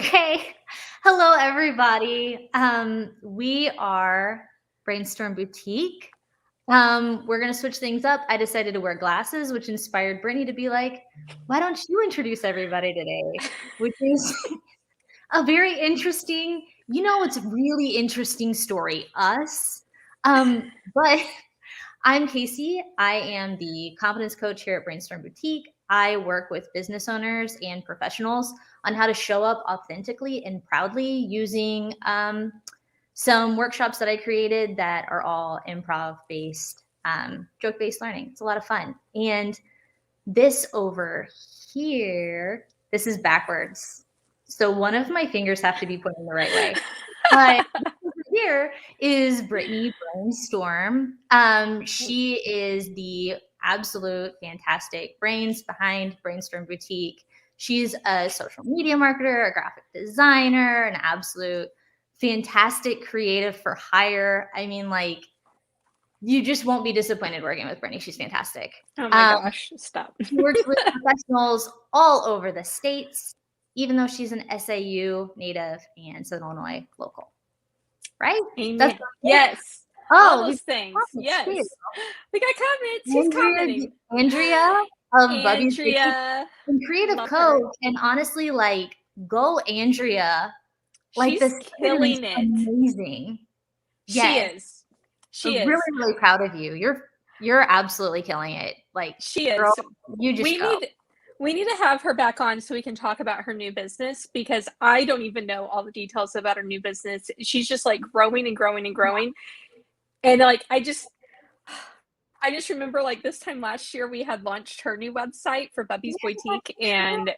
Okay. Hello, everybody. We are Brainstorm Boutique. We're going to switch things up. I decided to wear glasses, which inspired Brittany to be like, why don't you introduce everybody today? Which is a very interesting, it's a really interesting story, us. But I'm Casey. I am the confidence coach here at Brainstorm Boutique. I work with business owners and professionals on how to show up authentically and proudly using some workshops that I created that are all improv based, joke based learning. It's a lot of fun. And this over here, this is backwards. So one of my fingers have to be put in the right way. But here is Britni Brainstorm. She is the absolute fantastic brains behind Brainstorm Boutique. She's a social media marketer, a graphic designer, an absolute fantastic creative for hire. I mean, like, you just won't be disappointed working with Britni. She's fantastic. Oh my gosh, stop. She works with professionals all over the states, even though she's an SAU native and Southern Illinois local. Right? Amen. Yes. All those things. Yes. Too. We got comments. Who's commenting? Andrea of Bubby's Andrea. and creative coach. And honestly, like, go Andrea. Like, she's killing it. Amazing. She is. Really, really proud of you. You're absolutely killing it. Like, she girl, is. You just we need to have her back on so we can talk about her new business, because I don't even know all the details about her new business. She's just like growing and growing and growing. And like, I just remember, like, this time last year we had launched her new website for Bubby's Boutique, and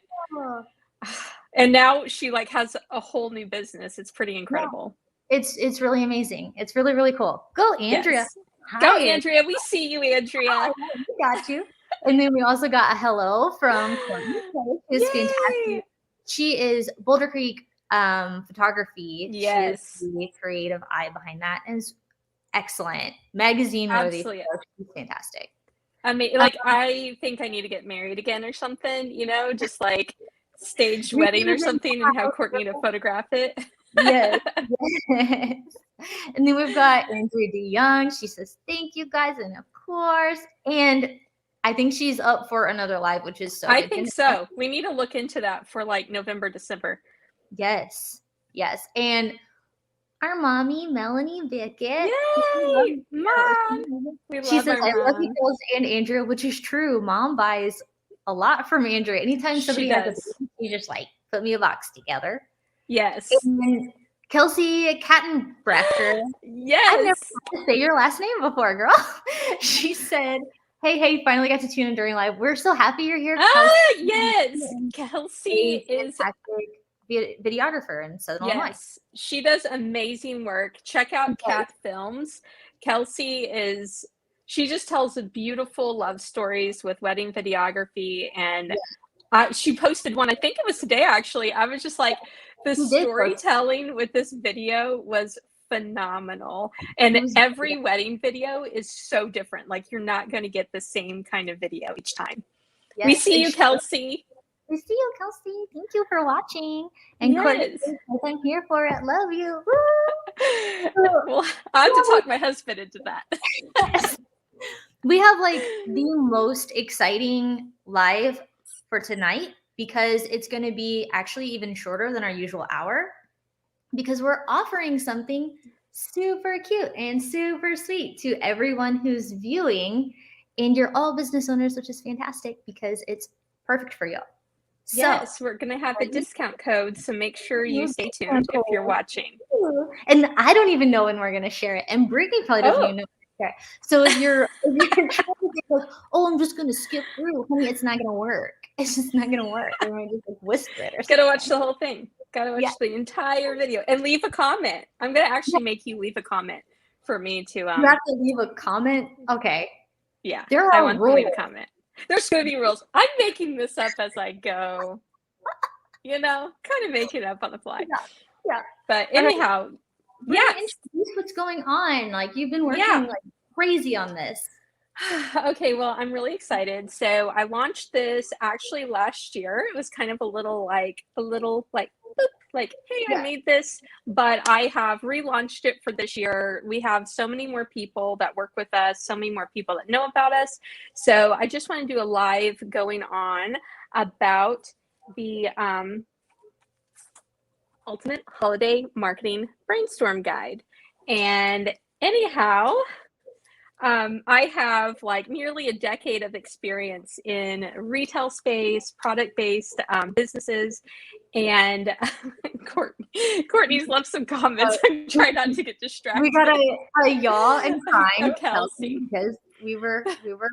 now she like has a whole new business. It's pretty incredible. Yeah. It's really amazing. It's really, really cool. Go Andrea. Yes. Go Andrea. We see you, Andrea. We got you. And then we also got a hello from Courtney, who's fantastic. She is Boulder Creek photography. Yes. She is the creative eye behind that, and is excellent. Magazine worthy. She's fantastic. I mean, like, I think I need to get married again or something, just like staged wedding or something, and have Courtney to photograph it. Yes. And then we've got Andrea DeYoung. She says, thank you guys. And of course, and I think she's up for another live, which is so I think so. We need to look into that for like November, December. Yes. And our mommy, Melanie Bickett. Yay! Mom! She says, I love you girls and Andrea, which is true. Mom buys a lot from Andrea. Anytime somebody has a baby, she just like put me a box together. Yes. And Kelsey Kattenbrachter. Yes. I've never had to say your last name before, girl. She said, hey, finally got to tune in during live. We're so happy you're here. Kelsey. Yes. Kelsey is a videographer in Southern Illinois. Yes. She does amazing work. Check out Cat Films. Kelsey she just tells beautiful love stories with wedding videography. And she posted one, I think it was today, actually. I was just like, the storytelling with this video was phenomenal. And every wedding video is so different. Like, you're not going to get the same kind of video each time. Yes, we see you, Kelsey. We see you, Kelsey. Thank you for watching. And Courtney, I'm here for it. Love you. Well, I have to talk my husband into that. Yes. We have like the most exciting live for tonight, because it's going to be actually even shorter than our usual hour, because we're offering something super cute and super sweet to everyone who's viewing. And you're all business owners, which is fantastic because it's perfect for you. Yes, we're going to have a discount code, so make sure you stay tuned if you're watching. And I don't even know when we're going to share it. And Brittany probably doesn't even know when to share it. So if you're trying to think like, I'm just going to skip through, honey, it's not going to work. It's just not going to work. We're going to just like whisper it or something. Gotta watch the whole thing. Gotta watch the entire video and leave a comment. I'm going to actually make you leave a comment for me to. You have to leave a comment? Okay. Yeah. There I are want to leave a comment. There's going to be rules. I'm making this up as I go. Kind of make it up on the fly. Yeah. But anyhow, introduce what's going on. Like, you've been working like crazy on this. Okay, well, I'm really excited. So I launched this actually last year. It was kind of a little like, hey, I made this, but I have relaunched it for this year. We have so many more people that work with us, so many more people that know about us. So I just want to do a live going on about the Ultimate Holiday Marketing Brainstorm Guide. And anyhow, I have like nearly a decade of experience in retail space, product-based businesses, and Courtney's left some comments. I'm trying not to get distracted. We got a y'all and crying of Kelsey because we were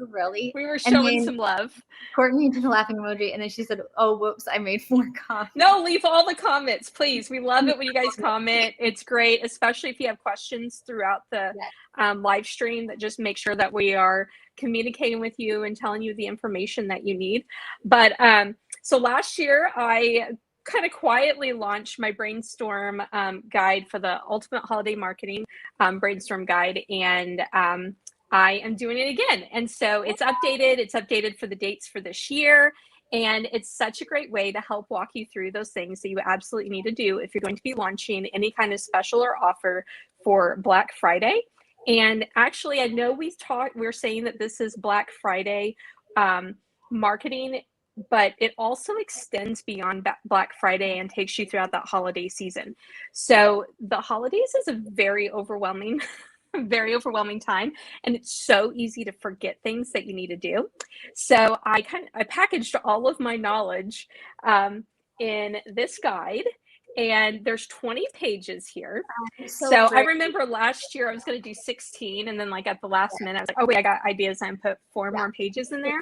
really showing some love. Courtney did a laughing emoji, and then she said, "Oh, whoops, I made 4 comments." No, leave all the comments, please. We love it when you guys comment. It's great, especially if you have questions throughout the live stream. That just make sure that we are communicating with you and telling you the information that you need. But so last year, I kind of quietly launched my Brainstorm guide for the Ultimate Holiday Marketing Brainstorm Guide, and I am doing it again. And so it's updated. It's updated for the dates for this year. And it's such a great way to help walk you through those things that you absolutely need to do if you're going to be launching any kind of special or offer for Black Friday. And actually, I know we're saying that this is Black Friday marketing, but it also extends beyond Black Friday and takes you throughout that holiday season. So the holidays is a very overwhelming time, and it's so easy to forget things that you need to do. So I packaged all of my knowledge in this guide, and there's 20 pages here. So I remember last year I was going to do 16, and then like at the last minute I was like, oh wait, I got ideas, and I put 4 more pages in there.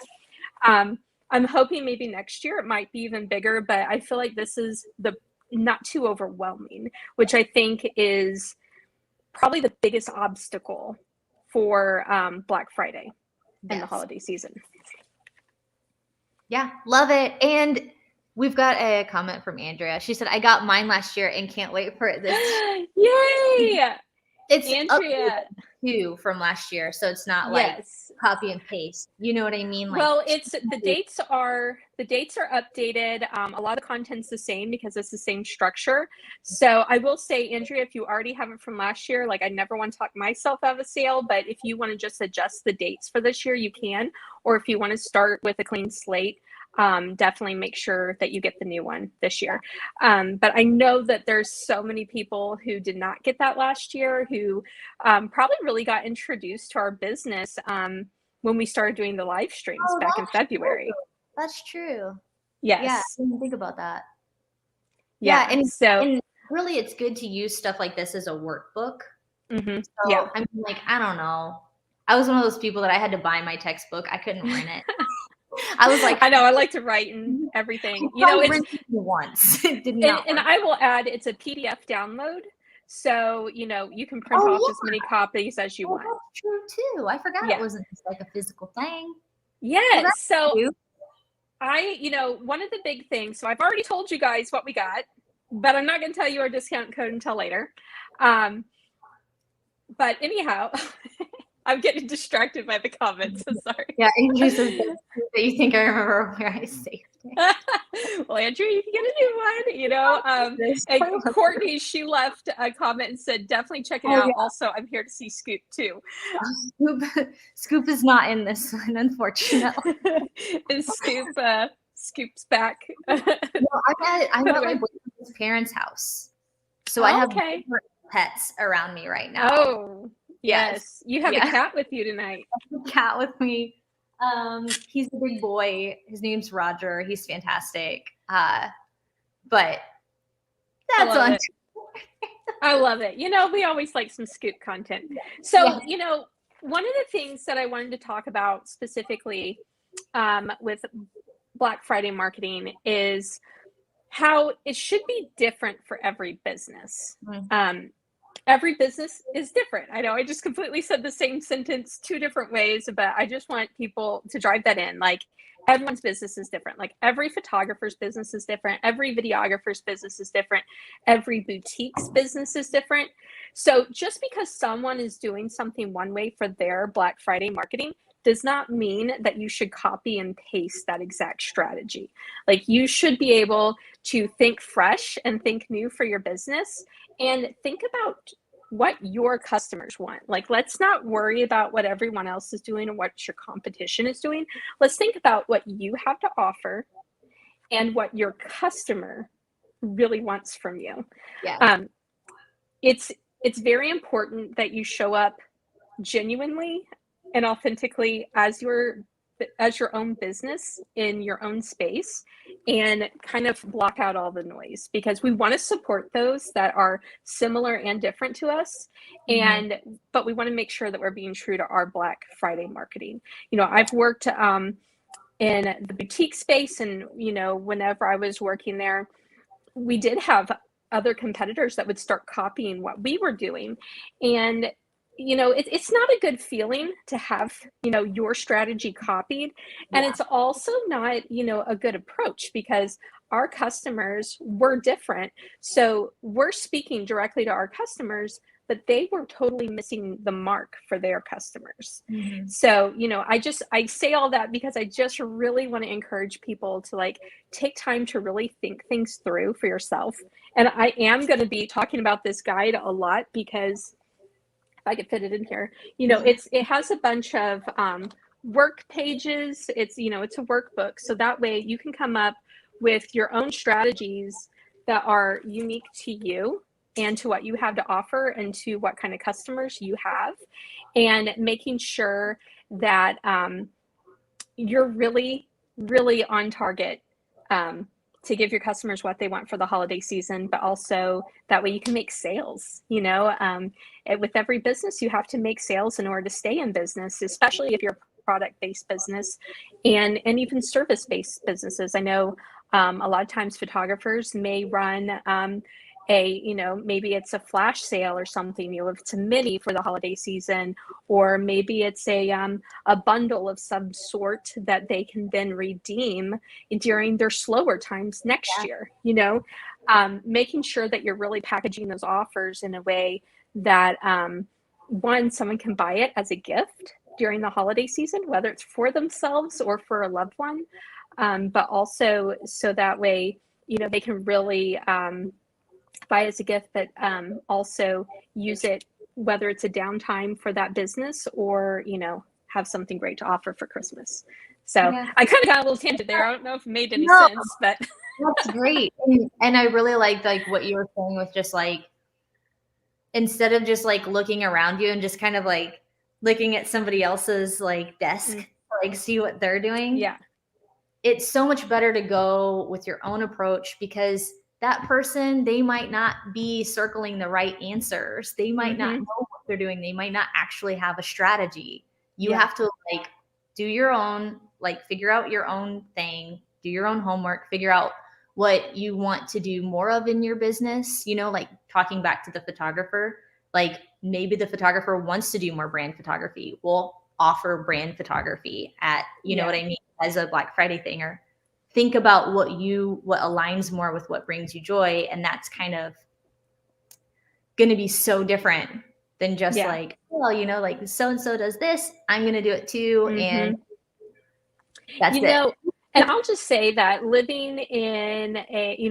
I'm hoping maybe next year it might be even bigger, but I feel like this is the not too overwhelming, which I think is probably the biggest obstacle for Black Friday and the holiday season. Yeah, love it. And we've got a comment from Andrea. She said, I got mine last year and can't wait for it this Yay! It's Andrea too from last year, so it's not like copy and paste. You know what I mean? Like, well, it's the dates are updated. A lot of the content's the same because it's the same structure. So I will say, Andrea, if you already have it from last year, like I never want to talk myself out of a sale, but if you want to just adjust the dates for this year, you can. Or if you want to start with a clean slate, definitely make sure that you get the new one this year. But I know that there's so many people who did not get that last year, who probably really got introduced to our business when we started doing the live streams back in February. True. That's true. Yes. Yeah, I didn't think about that. Yeah. And really it's good to use stuff like this as a workbook. Mm-hmm. So I mean, like, I don't know. I was one of those people that I had to buy my textbook. I couldn't rent it. I was like, I know, I like to write and everything. You know, it's once. It did not and I will add, it's a PDF download. So, you know, you can print off as many copies as you want. That's true too. I forgot it wasn't just like a physical thing. Yes. So you know, one of the big things, so I've already told you guys what we got, but I'm not going to tell you our discount code until later. But anyhow, I'm getting distracted by the comments. So sorry. Yeah, Andrew says that you think I remember where I saved it. Well, Andrew, you can get a new one, you know. And Courtney, she left a comment and said, definitely check it out. Yeah. Also, I'm here to see Scoop too. Scoop is not in this one, unfortunately. And Scoop's back. No, I'm at my boyfriend's parents' house. So I have pets around me right now. Oh, yes. You have a cat with you tonight. A cat with me. He's a big boy. His name's Roger. He's fantastic. But that's on. I love it. You know, we always like some Scoop content. So, you know, one of the things that I wanted to talk about specifically with Black Friday marketing is how it should be different for every business. Every business is different. I know I just completely said the same sentence 2 different ways, but I just want people to drive that in. Like, everyone's business is different. Like, every photographer's business is different. Every videographer's business is different. Every boutique's business is different. So just because someone is doing something one way for their Black Friday marketing does not mean that you should copy and paste that exact strategy. Like, you should be able to think fresh and think new for your business, and think about what your customers want. Like, let's not worry about what everyone else is doing and what your competition is doing. Let's think about what you have to offer and what your customer really wants from you. Yeah. Um, it's very important that you show up genuinely and authentically as your own business in your own space, and kind of block out all the noise, because we want to support those that are similar and different to us. Mhm. But we want to make sure that we're being true to our Black Friday marketing. I've worked in the boutique space, and whenever I was working there, we did have other competitors that would start copying what we were doing. And it's not a good feeling to have your strategy copied. And Yeah. it's also not a good approach, because our customers were different. So we're speaking directly to our customers, but they were totally missing the mark for their customers. Mhm. So I say all that because I just really want to encourage people to, like, take time to really think things through for yourself. And I am going to be talking about this guide a lot, because if I could fit it in here, it has a bunch of work pages. It's a workbook. So that way you can come up with your own strategies that are unique to you and to what you have to offer and to what kind of customers you have, and making sure that you're really, really on target to give your customers what they want for the holiday season, but also that way you can make sales. With every business, you have to make sales in order to stay in business, especially if you're a product-based business, and even service-based businesses. I know a lot of times photographers may run maybe it's a flash sale or something, if it's a mini for the holiday season, or maybe it's a bundle of some sort that they can then redeem during their slower times next year. Making sure that you're really packaging those offers in a way that one, someone can buy it as a gift during the holiday season, whether it's for themselves or for a loved one, but also so that way they can really buy as a gift, but also use it, whether it's a downtime for that business or have something great to offer for Christmas. So Yeah. I kind of got a little tangent there. I don't know if it made any No, sense, but that's great. And I really like what you were saying with just like, instead of just like looking around you and just kind of like looking at somebody else's like desk, like see what they're doing. yeah, It's so much better to go with your own approach, because that person, they might not be circling the right answers. They might not know what they're doing. They might not actually have a strategy. You have to like do your own, like figure out your own thing, do your own homework, figure out what you want to do more of in your business, like talking back to the photographer, like maybe the photographer wants to do more brand photography. We'll offer brand photography at, what I mean, as a Black Friday thing, or think about what aligns more with what brings you joy. And that's kind of going to be so different than just like, well, like so-and-so does this, I'm going to do it too. And that's it. And I'll just say that living in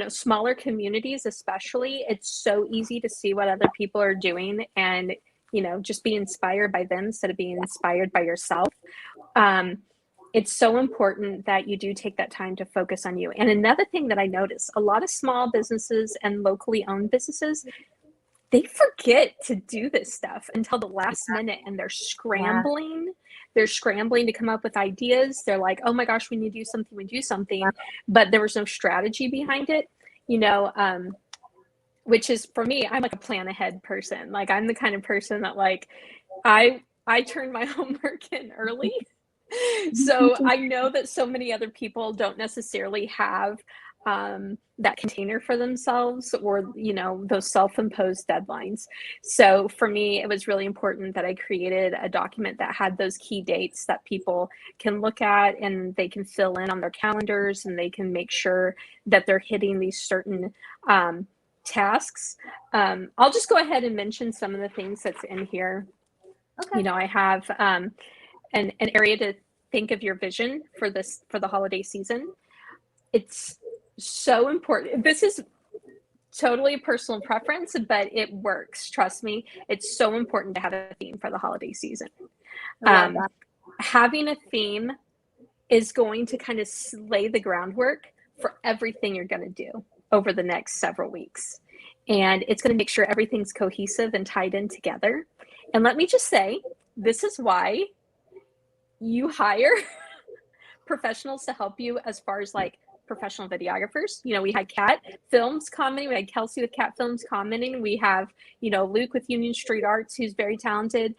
smaller communities, especially, it's so easy to see what other people are doing and, just be inspired by them instead of being inspired by yourself. It's so important that you do take that time to focus on you. And another thing that I notice, a lot of small businesses and locally owned businesses, they forget to do this stuff until the last minute, and they're scrambling. They're scrambling to come up with ideas. They're like, oh my gosh, we need to do something. But there was no strategy behind it, which is, for me, I'm like a plan ahead person. Like, I'm the kind of person that, like, I turn my homework in early. So I know that so many other people don't necessarily have that container for themselves, or those self-imposed deadlines. So for me, it was really important that I created a document that had those key dates that people can look at, and they can fill in on their calendars, and they can make sure that they're hitting these certain tasks. I'll just go ahead and mention some of the things that's in here. Okay. I have an area to think of your vision for the holiday season. It's so important. This is totally a personal preference, but it works. Trust me, it's so important to have a theme for the holiday season. Having a theme is going to kind of lay the groundwork for everything you're going to do over the next several weeks. And it's going to make sure everything's cohesive and tied in together. And let me just say, this is why you hire professionals to help you as far as like professional videographers. You know, we had Kat Films commenting, we had Kelsey with Kat Films commenting, we have, you know, Luke with Union Street Arts, who's very talented,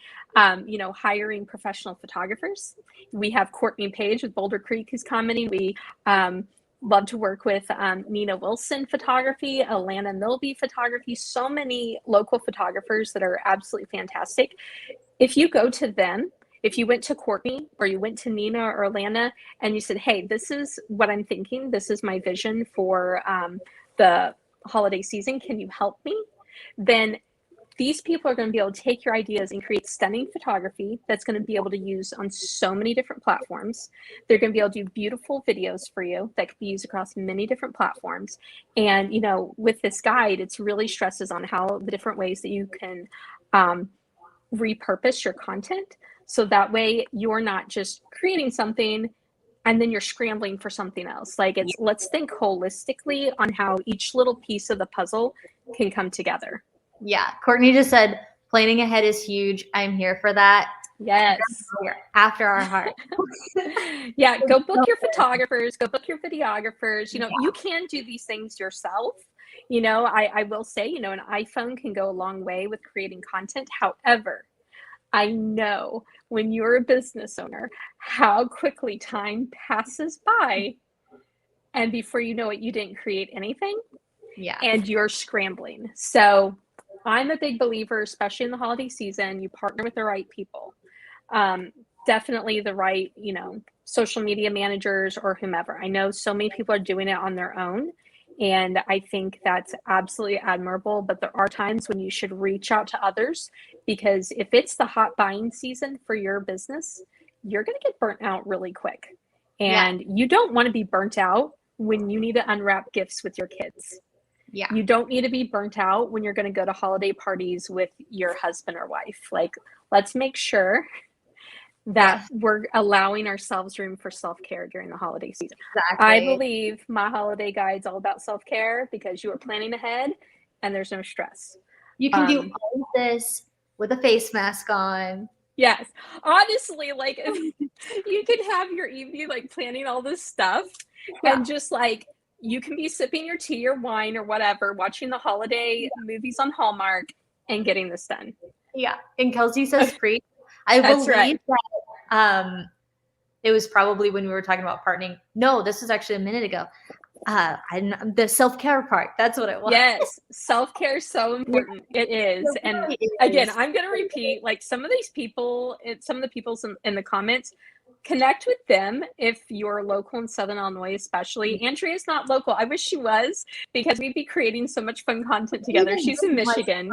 you know, hiring professional photographers. We have Courtney Page with Boulder Creek who's commenting. We love to work with Nina Wilson Photography, Alana Milby Photography, so many local photographers that are absolutely fantastic. If you go to them, if you went to Courtney or you went to Nina or Alana and you said, hey, this is what I'm thinking, this is my vision for the holiday season, can you help me? Then these people are going to be able to take your ideas and create stunning photography that's going to be able to use on so many different platforms. They're going to be able to do beautiful videos for you that could be used across many different platforms. And, you know, with this guide, it's really stresses on how the different ways that you can repurpose your content. So that way you're not just creating something and then you're scrambling for something else. Like it's, let's think holistically on how each little piece of the puzzle can come together. Yeah. Courtney just said, planning ahead is huge. I'm here for that. Yes. After our heart. Yeah. Go book your photographers, go book your videographers. You know, you can do these things yourself. You know, I will say, you know, an iPhone can go a long way with creating content. However, I know when you're a business owner, how quickly time passes by. And before you know it, you didn't create anything. Yeah. And you're scrambling. So I'm a big believer, especially in the holiday season, you partner with the right people. Definitely the right, you know, social media managers or whomever. I know so many people are doing it on their own. And I think that's absolutely admirable. But there are times when you should reach out to others, because if it's the hot buying season for your business, you're going to get burnt out really quick. And you don't want to be burnt out when you need to unwrap gifts with your kids. Yeah. You don't need to be burnt out when you're going to go to holiday parties with your husband or wife. Like, let's make sure that we're allowing ourselves room for self-care during the holiday season. Exactly. I believe my holiday guide's all about self-care because you are planning ahead and there's no stress. You can do all of this with a face mask on. Yes. Honestly, like you could have your evening like planning all this stuff and just like you can be sipping your tea or wine or whatever, watching the holiday movies on Hallmark and getting this done. Yeah. And Kelsey says preach. I believe that it was probably when we were talking about partnering. No, this was actually a minute ago. The self-care part. That's what it was. Yes. Self-care is so important. It is. And again, I'm going to repeat, like some of these people, some of the people in the comments, connect with them if you're local in Southern Illinois, especially. Andrea's not local. I wish she was, because we'd be creating so much fun content together. She's in Michigan.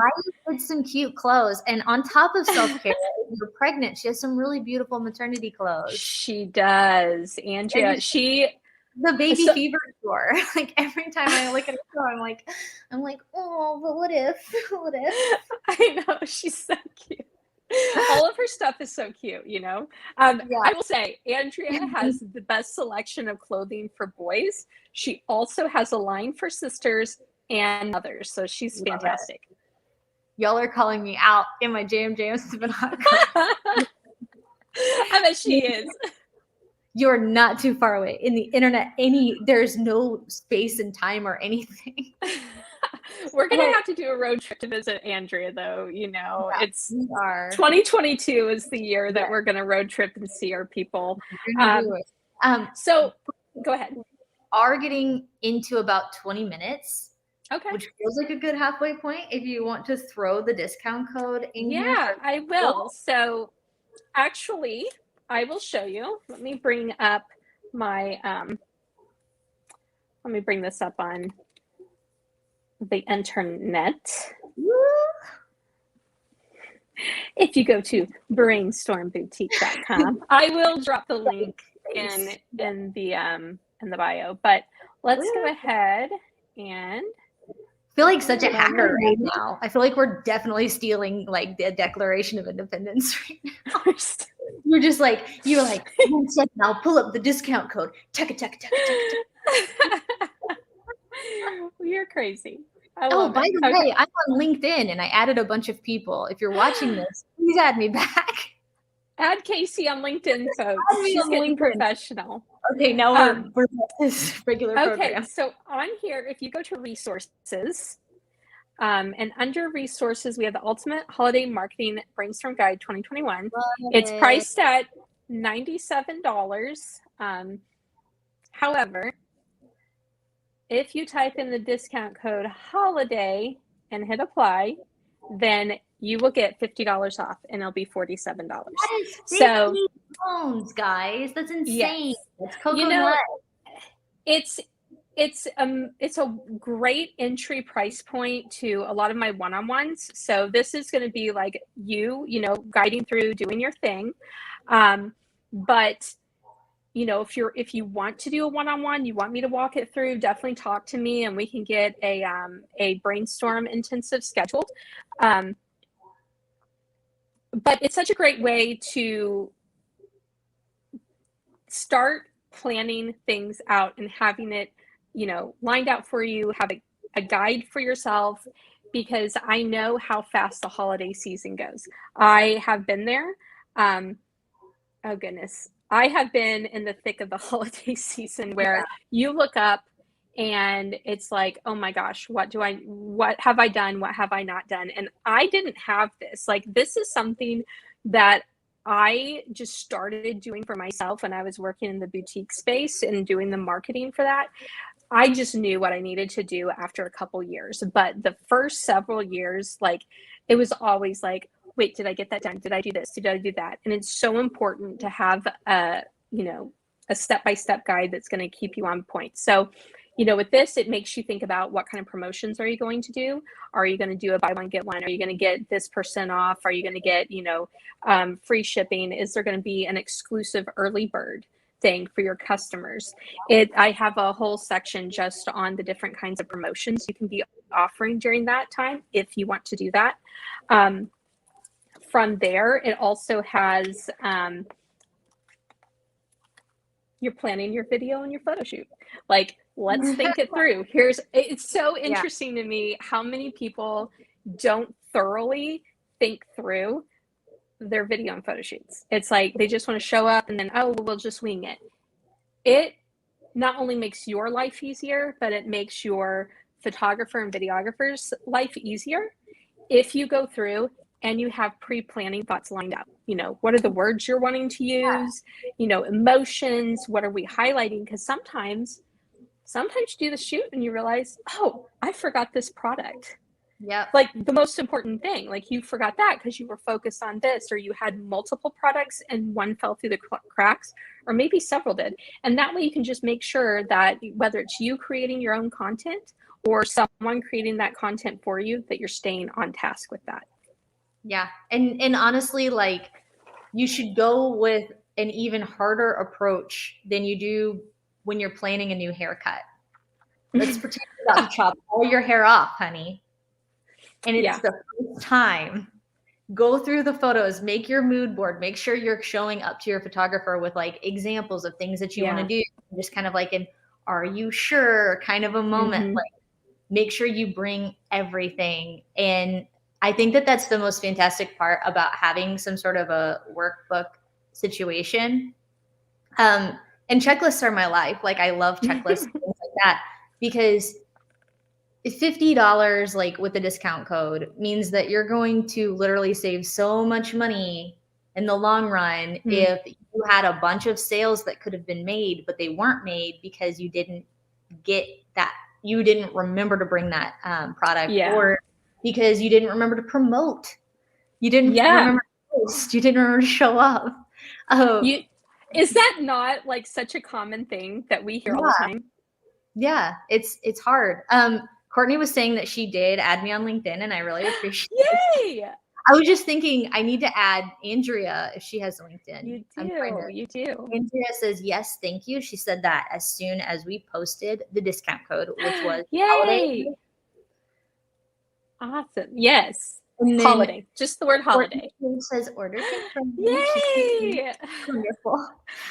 With some cute clothes. And on top of self-care, if you're pregnant, she has some really beautiful maternity clothes. She does. Andrea, the baby fever store. Like every time I look at her, I'm like, oh, but what if? I know, she's so cute. All of her stuff is so cute, you know. I will say Andrea has the best selection of clothing for boys. She also has a line for sisters and mothers, so she's fantastic. Y'all are calling me out in my JMJ Spinock. I bet she is. You're not too far away. In the internet, there's no space and time or anything. We're gonna have to do a road trip to visit Andrea, though. You know, it's 2022 is the year that we're gonna road trip and see our people. So go ahead. Are getting into about 20 minutes. Okay. Which feels like a good halfway point if you want to throw the discount code in here. Yeah, I will. So actually, I will show you. Let me bring up my let me bring this up on the internet. If you go to brainstormboutique.com, I will drop the link in the bio. But let's go ahead and I feel like such a hacker right now. I feel like we're definitely stealing like the Declaration of Independence right now. You're just like, you're like, 1 second, I'll pull up the discount code. Check. You're crazy. Oh, by the way, I'm on LinkedIn and I added a bunch of people. If you're watching this, please add me back. Add Casey on LinkedIn, folks. She's getting professional. Okay, now we're this regular program. Okay, so on here, if you go to resources, and under resources, we have the Ultimate Holiday Marketing Brainstorm Guide 2021. It's priced at $97. However, if you type in the discount code HOLIDAY and hit apply, then you will get $50 off and it'll be $47. That is 50 pounds, guys. That's insane. Yes. That's coconut. It's a great entry price point to a lot of my one-on-ones. So this is going to be like you know, guiding through doing your thing. But you know, if you want to do a one-on-one, you want me to walk it through, definitely talk to me and we can get a brainstorm intensive scheduled. But it's such a great way to start planning things out and having it, you know, lined out for you, have a guide for yourself, because I know how fast the holiday season goes. I have been there. Oh goodness. I have been in the thick of the holiday season where you look up and it's like, oh my gosh, what have I done? What have I not done? And I didn't have this. Like, this is something that I just started doing for myself when I was working in the boutique space and doing the marketing for that. I just knew what I needed to do after a couple years. But the first several years, like, it was always like, wait, did I get that done? Did I do this? Did I do that? And it's so important to have a step-by-step guide that's going to keep you on point. So, you know, with this, it makes you think about what kind of promotions are you going to do? Are you going to do a buy one, get one? Are you going to get this % off? Are you going to get, you know, free shipping? Is there going to be an exclusive early bird thing for your customers? I have a whole section just on the different kinds of promotions you can be offering during that time if you want to do that. From there, it also has you're planning your video and your photo shoot. Like, let's think it through. It's so interesting to me how many people don't thoroughly think through their video and photo shoots. It's like they just want to show up and then, oh, we'll just wing it. It not only makes your life easier, but it makes your photographer and videographer's life easier if you go through and you have pre-planning thoughts lined up. You know, what are the words you're wanting to use? You know, emotions, what are we highlighting? Because sometimes you do the shoot and you realize, oh, I forgot this product. Yeah. Like, the most important thing, like, you forgot that because you were focused on this, or you had multiple products and one fell through the cracks, or maybe several did. And that way you can just make sure that whether it's you creating your own content or someone creating that content for you, that you're staying on task with that. Yeah. And honestly, like, you should go with an even harder approach than you do when you're planning a new haircut. Let's pretend you're about to chop all your hair off, honey. And it's the first time. Go through the photos, make your mood board, make sure you're showing up to your photographer with like examples of things that you want to do. Just kind of like an, are you sure kind of a moment. Like, make sure you bring everything. And I think that that's the most fantastic part about having some sort of a workbook situation. And checklists are my life. Like, I love checklists, things like that, because $50 like with the discount code means that you're going to literally save so much money in the long run if you had a bunch of sales that could have been made, but they weren't made because you didn't get that. You didn't remember to bring that product, or because you didn't remember to promote. You didn't remember to post. You didn't remember to show up. Is that not like such a common thing that we hear all the time? Yeah, it's hard. Courtney was saying that she did add me on LinkedIn, and I really appreciate it. Yay! I was just thinking I need to add Andrea if she has LinkedIn. You do. Andrea says, yes, thank you. She said that as soon as we posted the discount code, which was holiday. Yay! Awesome. Yes. And then Holiday. Just the word holiday. Courtney says, order confirmed. Yay! Wonderful.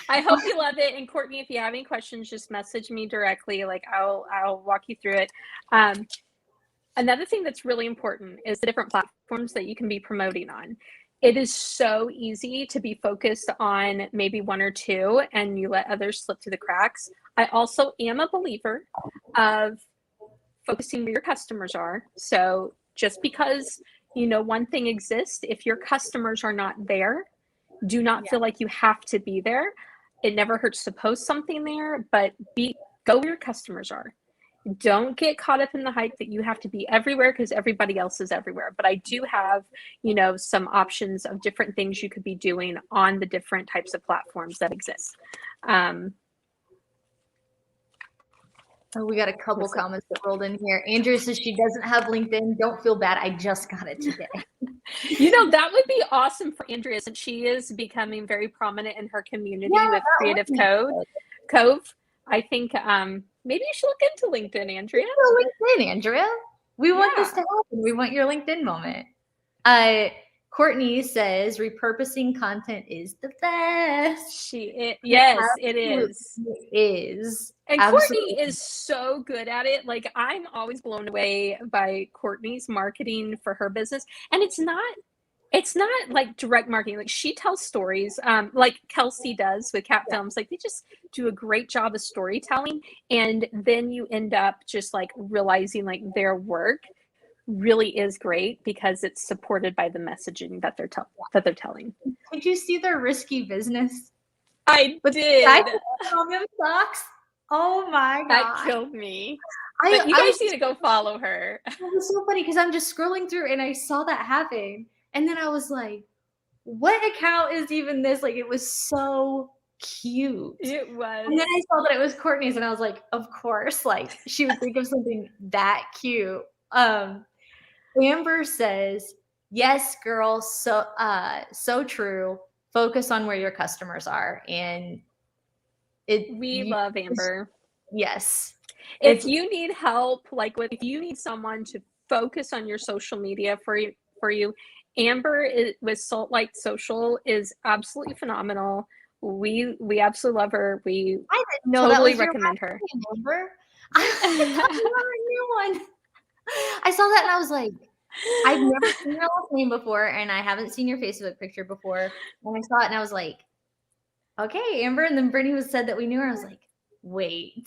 I hope you love it. And Courtney, if you have any questions, just message me directly. Like I'll walk you through it. Another thing that's really important is the different platforms that you can be promoting on. It is so easy to be focused on maybe one or two and you let others slip through the cracks. I also am a believer of focusing where your customers are. So just because one thing exists, if your customers are not there, do not feel like you have to be there. It never hurts to post something there, but go where your customers are. Don't get caught up in the hype that you have to be everywhere because everybody else is everywhere. But I do have, some options of different things you could be doing on the different types of platforms that exist. We got a couple comments that rolled in here. Andrea says she doesn't have LinkedIn. Don't feel bad. I just got it today. That would be awesome for Andrea since she is becoming very prominent in her community with Creative Cove. I think maybe you should look into LinkedIn, Andrea. LinkedIn, Andrea. We want this to happen. We want your LinkedIn moment. Courtney says repurposing content is the best. Yes, it is. It is. And Courtney is so good at it. Like I'm always blown away by Courtney's marketing for her business. And it's not like direct marketing. Like she tells stories, like Kelsey does with Cat Films. Like they just do a great job of storytelling. And then you end up just like realizing like their work really is great because it's supported by the messaging that they're telling. Did you see their risky business? I did. Socks. Oh my god, that killed me. But you guys need to go follow her. It was so funny because I'm just scrolling through and I saw that happen, and then I was like, "What account is even this?" Like it was so cute. It was. And then I saw that it was Courtney's, and I was like, "Of course!" Like she would think of something that cute. Amber says, "Yes, girl, so true. Focus on where your customers are." And we love Amber. Yes. If you need help, if you need someone to focus on your social media for you, Amber with Salt Light Social is absolutely phenomenal. We absolutely love her. We totally recommend her. Amber. I new one. I saw that and I was like, I've never seen your last name before, and I haven't seen your Facebook picture before. When I saw it, and I was like, okay, Amber. And then Brittany said that we knew her. I was like, wait.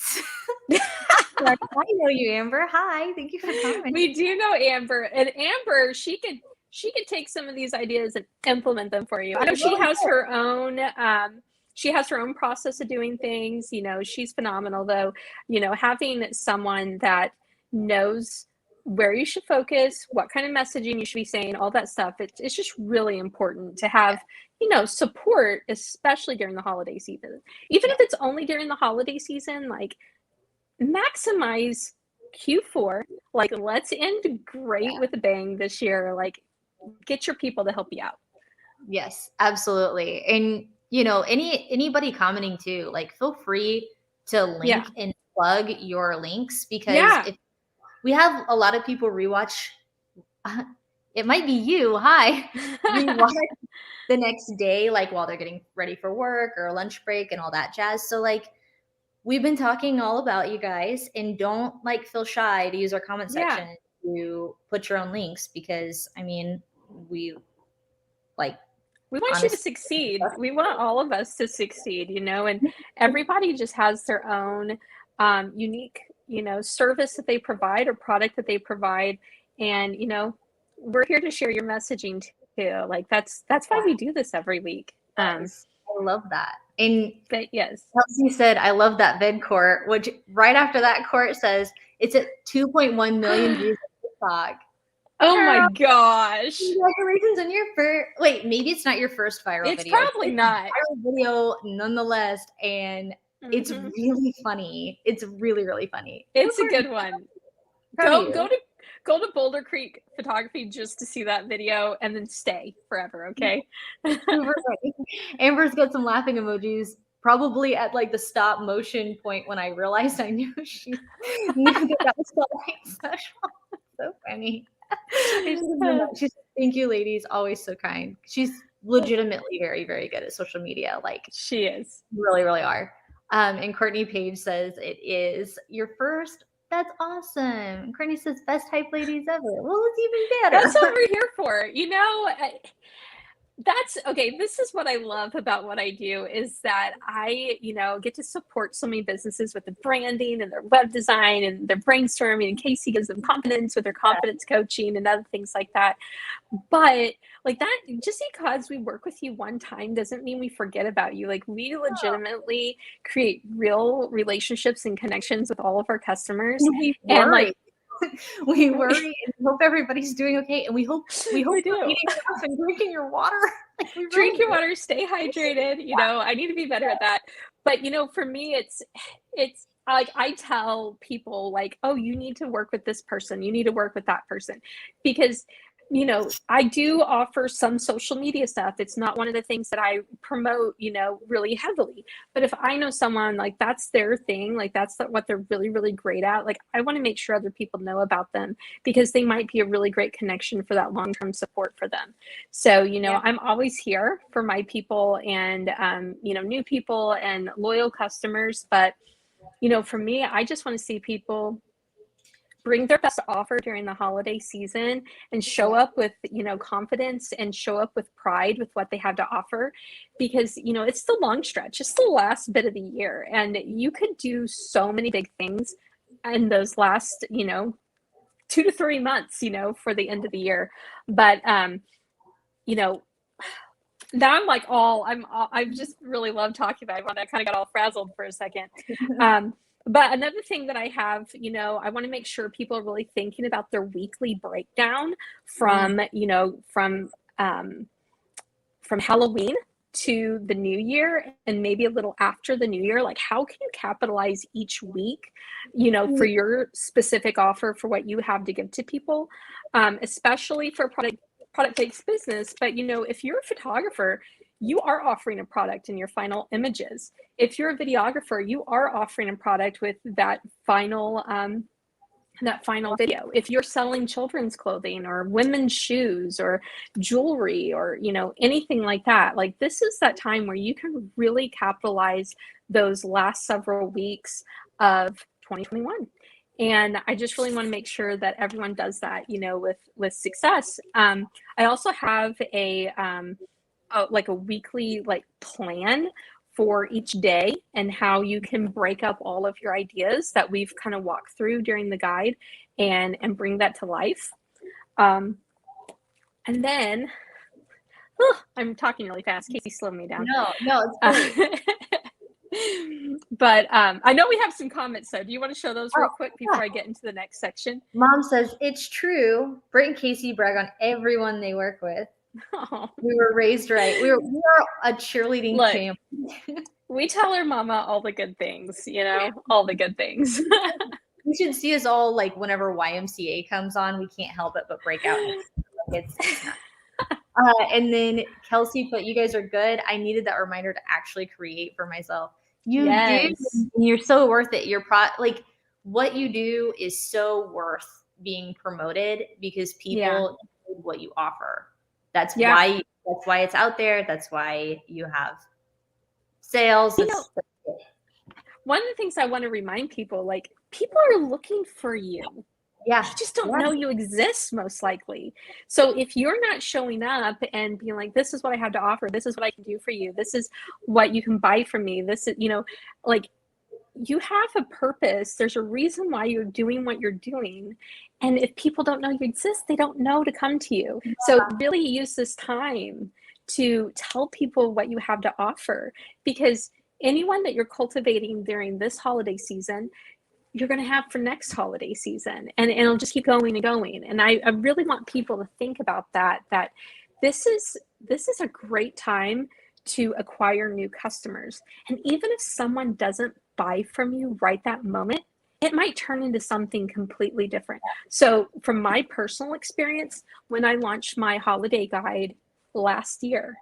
I know you, Amber. Hi, thank you for coming. We do know Amber, and Amber, she could take some of these ideas and implement them for you. I know she has her own. She has her own process of doing things. She's phenomenal, though. Having someone that knows where you should focus, what kind of messaging you should be saying, all that stuff. It's just really important to have, support, especially during the holiday season. Even if it's only during the holiday season, like maximize Q4. Like let's end great with a bang this year. Like get your people to help you out. Yes, absolutely. And anybody commenting too, like feel free to link and plug your links because if we have a lot of people rewatch. It might be you. Hi. Rewatch the next day, like while they're getting ready for work or lunch break and all that jazz. So like we've been talking all about you guys, and don't feel shy to use our comment section to put your own links because we want you to succeed. We want all of us to succeed, and everybody just has their own unique service that they provide or product that they provide, and we're here to share your messaging too. Like that's why we do this every week. I love that. And yes, Kelsey said, "I love that vid court," which right after that court says it's at 2.1 million views on TikTok. Oh my gosh! Congratulations on your first. Wait, maybe it's not your first viral video. It's probably not viral video, nonetheless, and it's really funny. It's really, really funny. It's a good one. go to Boulder Creek Photography just to see that video and then stay forever, okay? Super funny. Amber's got some laughing emojis, probably at like the stop motion point when I realized I knew she knew that was the light special. So funny. She's thank you, ladies. Always so kind. She's legitimately very, very good at social media. Like She is. really, really are. And Courtney Page says it is your first. That's awesome. And Courtney says best hype ladies ever. Well, it's even better. That's what we're here for. You know, that's okay. This is what I love about what I do is that I, get to support so many businesses with the branding and their web design and their brainstorming. And Casey gives them confidence with their confidence coaching and other things like that. But like that, just because we work with you one time doesn't mean we forget about you. Like we legitimately create real relationships and connections with all of our customers. And like, we worry and hope everybody's doing okay, and we hope we you're do. eating enough and drinking your water. Like, we Drink really your water, stay hydrated. I need to be better at that. But for me, it's like I tell people like, oh, you need to work with this person. You need to work with that person, because I do offer some social media stuff. It's not one of the things that I promote, really heavily. But if I know someone like that's their thing, like that's what they're really, really great at, like I want to make sure other people know about them because they might be a really great connection for that long-term support for them. So, I'm always here for my people and, new people and loyal customers. But, for me, I just want to see people bring their best offer during the holiday season and show up with, confidence and show up with pride with what they have to offer, because, it's the long stretch. It's the last bit of the year. And you could do so many big things in those last, 2 to 3 months, for the end of the year. But, now I'm like I just really love talking about it. I kind of got all frazzled for a second. But another thing that I have, I want to make sure people are really thinking about their weekly breakdown from, from Halloween to the new year and maybe a little after the new year. Like, how can you capitalize each week, for your specific offer for what you have to give to people, especially for product-based business. But, if you're a photographer, you are offering a product in your final images. If you're a videographer, you are offering a product with that final video. If you're selling children's clothing or women's shoes or jewelry or, anything like that, like this is that time where you can really capitalize those last several weeks of 2021. And I just really want to make sure that everyone does that, with success. I also have a weekly plan for each day and how you can break up all of your ideas that we've kind of walked through during the guide and bring that to life. And then, I'm talking really fast. Casey, slow me down. No, it's great. But I know we have some comments, so do you want to show those real quick before I get into the next section? Mom says, it's true. Britt and Casey brag on everyone they work with. Oh. We were raised right. We were a cheerleading family. We tell our mama all the good things, all the good things. You should see us all like whenever YMCA comes on, we can't help it but break out. And then Kelsey put, you guys are good. I needed that reminder to actually create for myself. You do. You're so worth it. Like what you do is so worth being promoted because people need what you offer. That's why it's out there. That's why you have sales. One of the things I want to remind people, like people are looking for you. Yeah. They just don't know you exist most likely. So if you're not showing up and being like, this is what I have to offer, this is what I can do for you, this is what you can buy from me, this is, like you have a purpose. There's a reason why you're doing what you're doing. And if people don't know you exist, they don't know to come to you. So really use this time to tell people what you have to offer, because anyone that you're cultivating during this holiday season, you're going to have for next holiday season, and it'll just keep going and going. And I really want people to think about that this is a great time to acquire new customers. And even if someone doesn't buy from you right that moment, it might turn into something completely different. So from my personal experience, when I launched my holiday guide last year,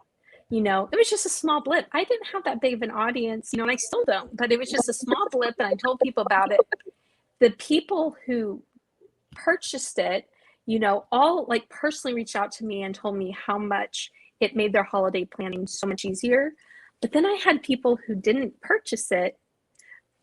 it was just a small blip. I didn't have that big of an audience, and I still don't, but it was just a small blip, and I told people about it. The people who purchased it, all like personally reached out to me and told me how much it made their holiday planning so much easier. But then I had people who didn't purchase it,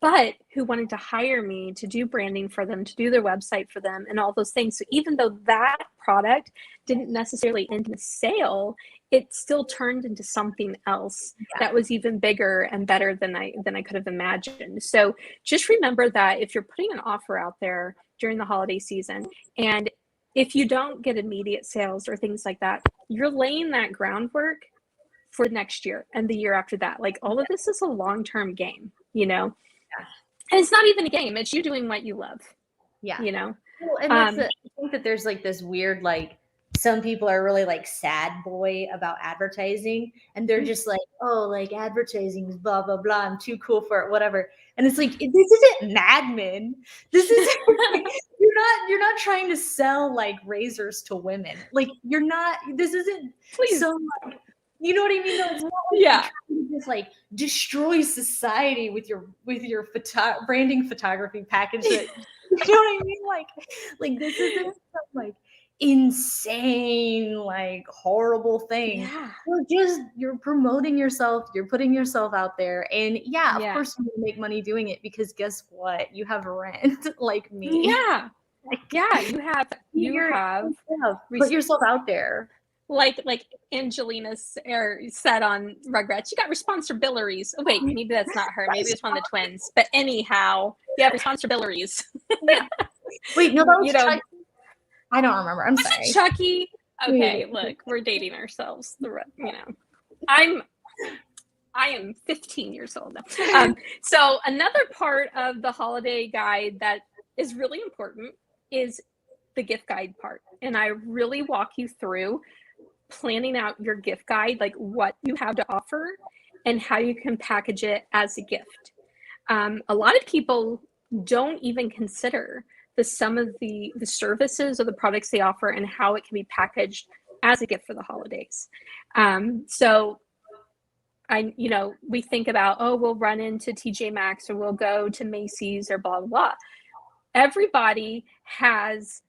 but who wanted to hire me to do branding for them, to do their website for them, and all those things. So even though that product didn't necessarily end in a sale, it still turned into something else that was even bigger and better than I could have imagined. So just remember that if you're putting an offer out there during the holiday season, and if you don't get immediate sales or things like that, you're laying that groundwork for next year and the year after that. Like, all of this is a long-term game, and it's not even a game. It's you doing what you love. Yeah. Well, and I think that there's like this weird, like, some people are really like sad boy about advertising, and they're just like, oh, like advertising is blah, blah, blah. I'm too cool for it, whatever. And it's like, this isn't Mad Men. This is you're not trying to sell like razors to women. Like, this isn't so much. You know what I mean? No, it's not like you're trying to just like destroy society with your branding photography package. That, you know what I mean? Like this isn't some like insane, like horrible thing. Yeah. You're promoting yourself, you're putting yourself out there, and of course you make money doing it, because guess what? You have rent like me. Yeah. You have put yourself out there. Like Angelina said on Rugrats, you got responsibilities. Oh, wait, maybe that's not her. Maybe it's one of the twins. But anyhow, you have responsibilities. Wait, no, that was Chucky. I don't remember. I'm sorry. Chucky. Okay, look, we're dating ourselves. I am 15 years old now. So another part of the holiday guide that is really important is the gift guide part. And I really walk you through planning out your gift guide, like what you have to offer and how you can package it as a gift. A lot of people don't even consider some of the services or the products they offer and how it can be packaged as a gift for the holidays. So we think about, we'll run into TJ Maxx or we'll go to Macy's or blah, blah, blah. Everybody has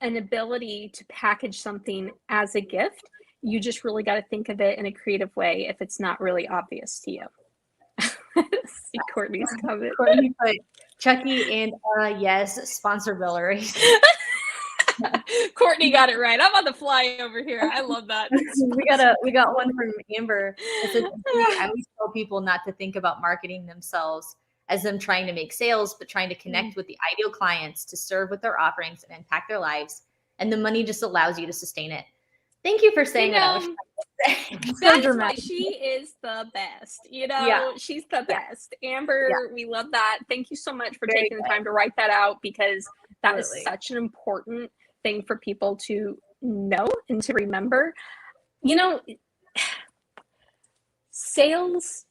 an ability to package something as a gift. You just really got to think of it in a creative way if it's not really obvious to you. See Courtney's comment. Courtney put Chucky and yes, sponsor Billary. Courtney got it right. I'm on the fly over here. I love that. we got one from Amber. It said, I always tell people not to think about marketing themselves as them trying to make sales, but trying to connect with the ideal clients to serve with their offerings and impact their lives. And the money just allows you to sustain it. Thank you for saying that. That's why she is the best. She's the best. Amber, we love that. Thank you so much for taking the time to write that out, because that is such an important thing for people to know and to remember. Sales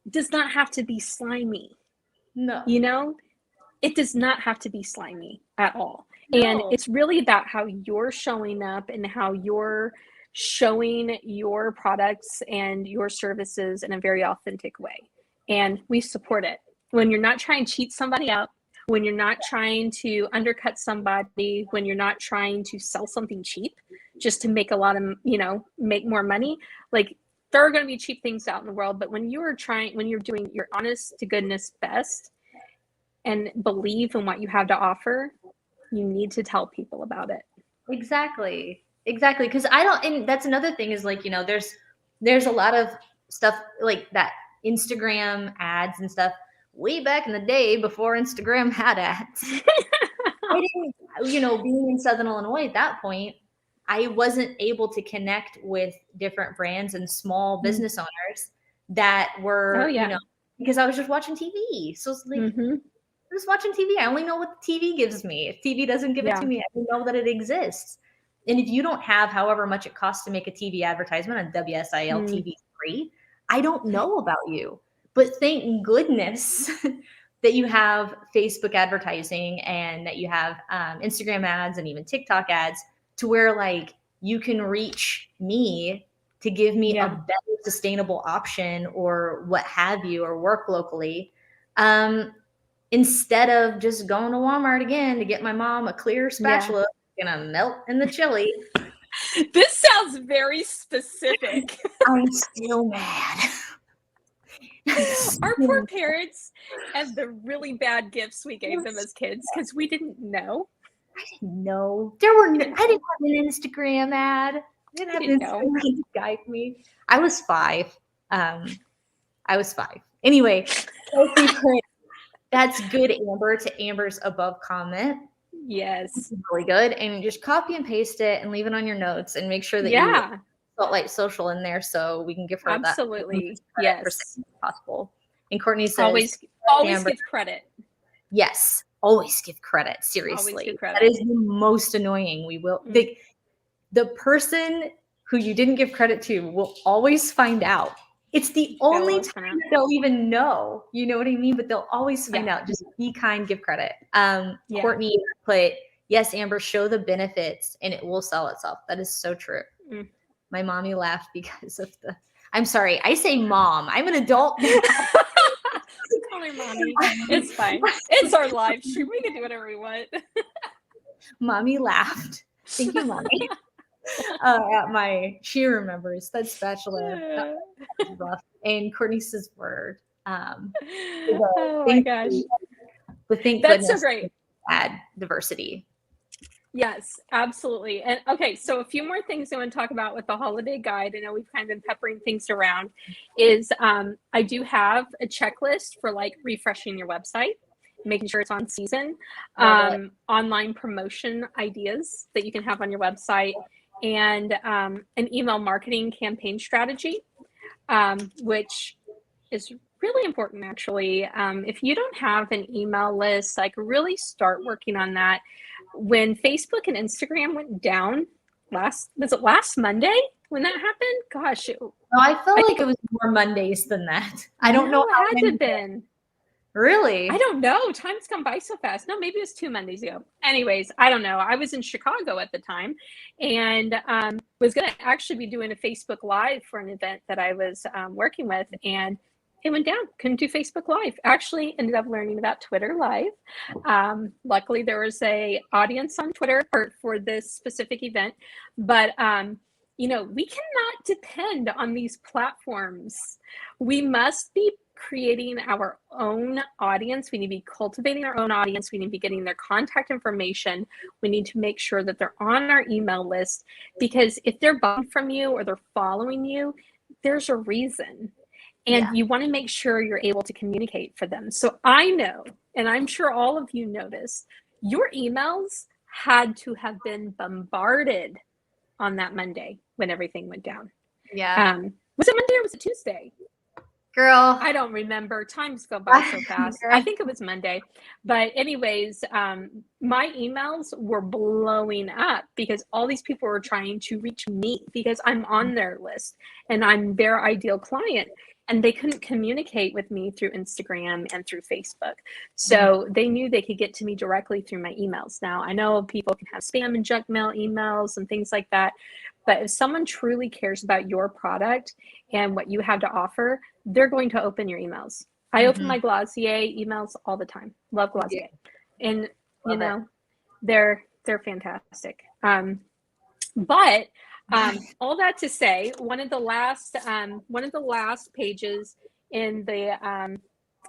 does not have to be slimy. No. It does not have to be slimy at all. No. And it's really about how you're showing up and how you're showing your products and your services in a very authentic way. And we support it. When you're not trying to cheat somebody out, when you're not trying to undercut somebody, when you're not trying to sell something cheap just to make make more money, like, there are going to be cheap things out in the world, but when you're doing your honest to goodness best and believe in what you have to offer, you need to tell people about it. Exactly. Because and that's another thing is, like, there's a lot of stuff like that, Instagram ads and stuff way back in the day before Instagram had ads. I didn't, being in Southern Illinois at that point, I wasn't able to connect with different brands and small business owners that were, because I was just watching TV. So it's like, I'm just watching TV. I only know what the TV gives me. If TV doesn't give it to me, I don't know that it exists. And if you don't have however much it costs to make a TV advertisement on WSIL TV 3, I don't know about you. But thank goodness that you have Facebook advertising and that you have Instagram ads and even TikTok ads to where like you can reach me to give me a better sustainable option or what have you, or work locally. Instead of just going to Walmart again to get my mom a clear spatula, gonna melt in the chili. This sounds very specific. I'm still mad. Our poor parents and the really bad gifts we gave them as kids because we didn't know. I didn't know. I didn't have an Instagram ad. I didn't have an Instagram to guide me. I was 5. Anyway, that's good, Amber, to Amber's above comment. Yes. Really good. And just copy and paste it and leave it on your notes and make sure that you Spotlight Social in there so we can give her absolutely that yes possible. And Courtney says always give credit. Yes, always give credit. Seriously, give credit. That is the most annoying. We will the person who you didn't give credit to will always find out. It's the only time they'll even know. You know what I mean? But they'll always find out. Just be kind, give credit. Courtney put, yes, Amber, show the benefits and it will sell itself. That is so true. My mommy laughed because of I'm sorry, I say mom. I'm an adult now. Call her mommy. It's fine. It's our live stream. We can do whatever we want. Mommy laughed. Thank you, mommy. She remembers that spatula. That was rough. And Courtney says word. Oh my gosh. But thank goodness so great. Add diversity. Yes, absolutely. And okay, so a few more things I want to talk about with the holiday guide. I know we've kind of been peppering things around. Is I do have a checklist for like refreshing your website, making sure it's on season, online promotion ideas that you can have on your website, and an email marketing campaign strategy, which is really important actually. If you don't have an email list, like really start working on that. When Facebook and Instagram went down last Monday when that happened? Gosh. I felt like it was more Mondays than that. I don't know how it had to been. Really? I don't know. Time's come by so fast. No, maybe it was 2 Mondays ago. Anyways, I don't know. I was in Chicago at the time and was going to actually be doing a Facebook Live for an event that I was working with, and it went down. Couldn't do Facebook Live. Actually ended up learning about Twitter Live. Luckily, there was a audience on Twitter for this specific event. But, we cannot depend on these platforms. We must be creating our own audience. We need to be cultivating our own audience. We need to be getting their contact information. We need to make sure that they're on our email list, because if they're buying from you or they're following you, there's a reason. And you want to make sure you're able to communicate for them. So I know, and I'm sure all of you noticed, your emails had to have been bombarded on that Monday when everything went down. Yeah. Was it Monday or was it Tuesday? Girl, I don't remember. Time's go by so fast. I think it was Monday. But anyways, my emails were blowing up because all these people were trying to reach me because I'm on their list and I'm their ideal client. And they couldn't communicate with me through Instagram and through Facebook. So they knew they could get to me directly through my emails. Now, I know people can have spam and junk mail emails and things like that. But if someone truly cares about your product and what you have to offer, they're going to open your emails. I open my Glossier emails all the time. Love Glossier. And, they're fantastic. But all that to say, one of the last pages in the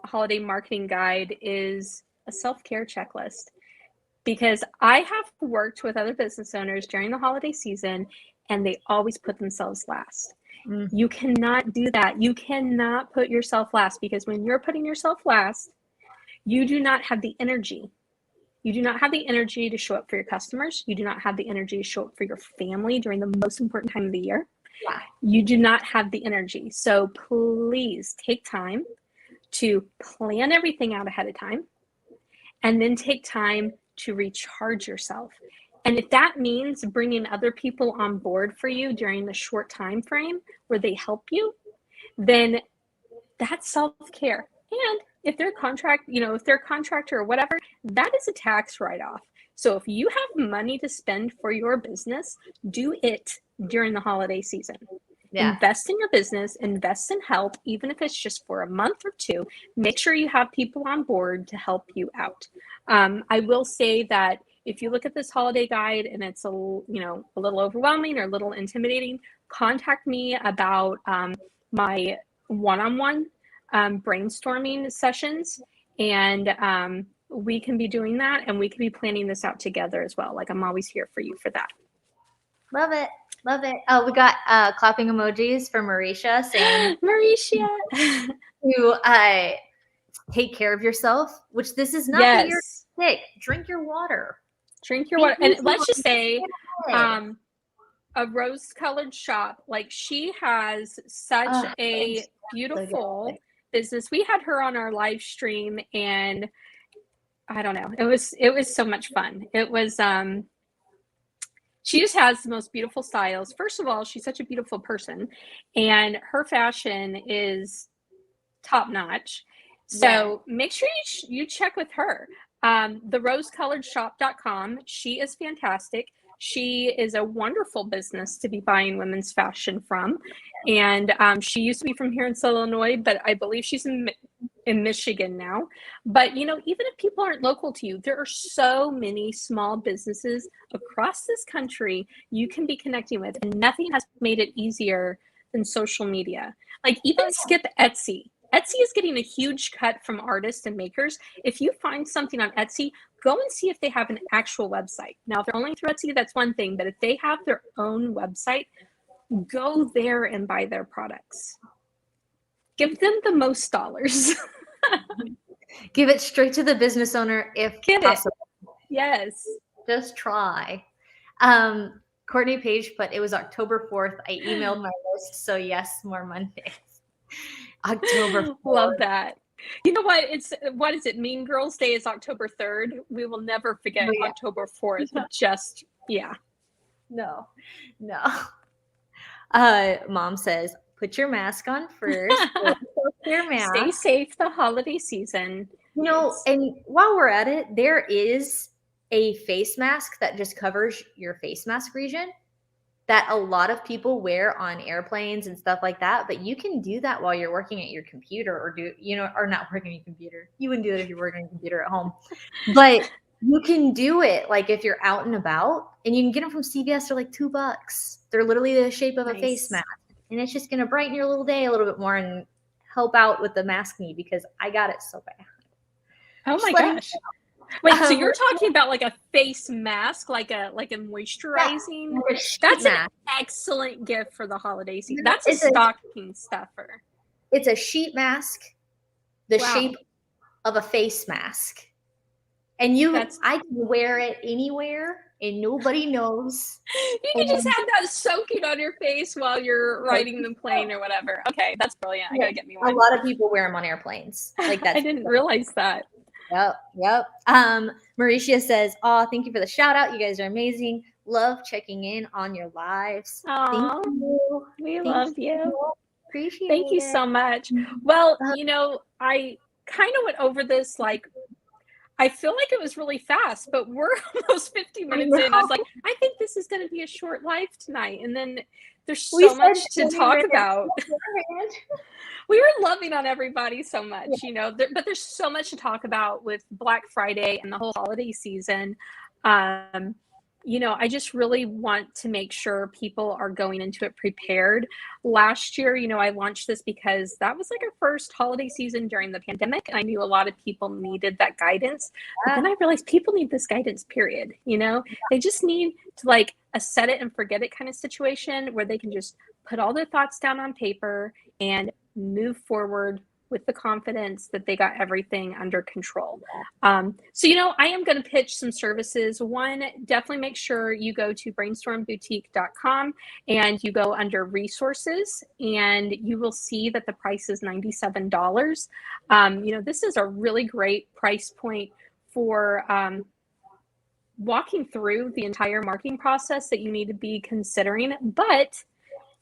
holiday marketing guide is a self-care checklist, because I have worked with other business owners during the holiday season and they always put themselves last. You cannot do that. You cannot put yourself last, because when you're putting yourself last, you do not have the energy. You do not have the energy to show up for your customers. You do not have the energy to show up for your family during the most important time of the year. Yeah. You do not have the energy. So please take time to plan everything out ahead of time, and then take time to recharge yourself. And if that means bringing other people on board for you during the short time frame where they help you, then that's self-care. And if they're if they're a contractor or whatever, that is a tax write-off. So if you have money to spend for your business, do it during the holiday season. Yeah. Invest in your business, invest in help, even if it's just for a month or two. Make sure you have people on board to help you out. I will say that if you look at this holiday guide and it's a little overwhelming or a little intimidating, contact me about my one-on-one brainstorming sessions, and we can be doing that, and we can be planning this out together as well. Like, I'm always here for you for that. Love it. Love it. Oh, we got clapping emojis from Mauricia saying, Mauricia, to take care of yourself, which this is not the year to sick. Drink your water. Drink your water. And let's just say, a rose-colored shop, like, she has such a beautiful business. We had her on our live stream, and I don't know, it was so much fun. It was she just has the most beautiful styles. First of all, she's such a beautiful person, and her fashion is top notch. So make sure you check with her. TheRoseColoredShop.com. She is fantastic. She is a wonderful business to be buying women's fashion from. And she used to be from here in Illinois, but I believe she's in Michigan now. But, even if people aren't local to you, there are so many small businesses across this country you can be connecting with. And nothing has made it easier than social media. Like, even skip Etsy. Etsy is getting a huge cut from artists and makers. If you find something on Etsy, go and see if they have an actual website. Now, if they're only through Etsy, that's one thing. But if they have their own website, go there and buy their products. Give them the most dollars. Give it straight to the business owner if possible. Yes. Just try. Courtney Page put, it was October 4th. I emailed my list. So yes, more Mondays. October 4th. Love that. You know what? What is it? Mean Girls Day is October 3rd. We will never forget October 4th. No. Mom says, put your mask on first. Your mask. Stay safe the holiday season. And while we're at it, there is a face mask that just covers your face mask region that a lot of people wear on airplanes and stuff like that. But you can do that while you're working at your computer or not working at your computer. You wouldn't do it if you're working on your computer at home. But you can do it like if you're out and about, and you can get them from CVS. They're like $2. They're literally the shape of a face mask. And it's just going to brighten your little day a little bit more and help out with the mask need, because I got it so bad. Oh my gosh. Wait, so you're talking about like a face mask, like a moisturizing? That's an excellent gift for the holiday season. That's a stocking stuffer. It's a sheet mask, the shape of a face mask. And I can wear it anywhere and nobody knows. You can just have that soaking on your face while you're riding the plane or whatever. Okay, that's brilliant. I gotta get me one. A lot of people wear them on airplanes. Like that. I didn't realize that. Yep. Mauricia says, thank you for the shout out. You guys are amazing. Love checking in on your lives. Thank you. We love you. Appreciate it. Thank you so much. Well, I kind of went over this, like, I feel like it was really fast, but we're almost 50 minutes in. I was like, I think this is going to be a short live tonight. And then there's so much to talk about. We were loving on everybody so much, but there's so much to talk about with Black Friday and the whole holiday season. I just really want to make sure people are going into it prepared. Last year, I launched this because that was like our first holiday season during the pandemic. And I knew a lot of people needed that guidance. But then I realized people need this guidance, period. They just need to like a set it and forget it kind of situation where they can just put all their thoughts down on paper and move forward with the confidence that they got everything under control. So, I am going to pitch some services. One, definitely make sure you go to brainstormboutique.com and you go under resources, and you will see that the price is $97. This is a really great price point for walking through the entire marketing process that you need to be considering. But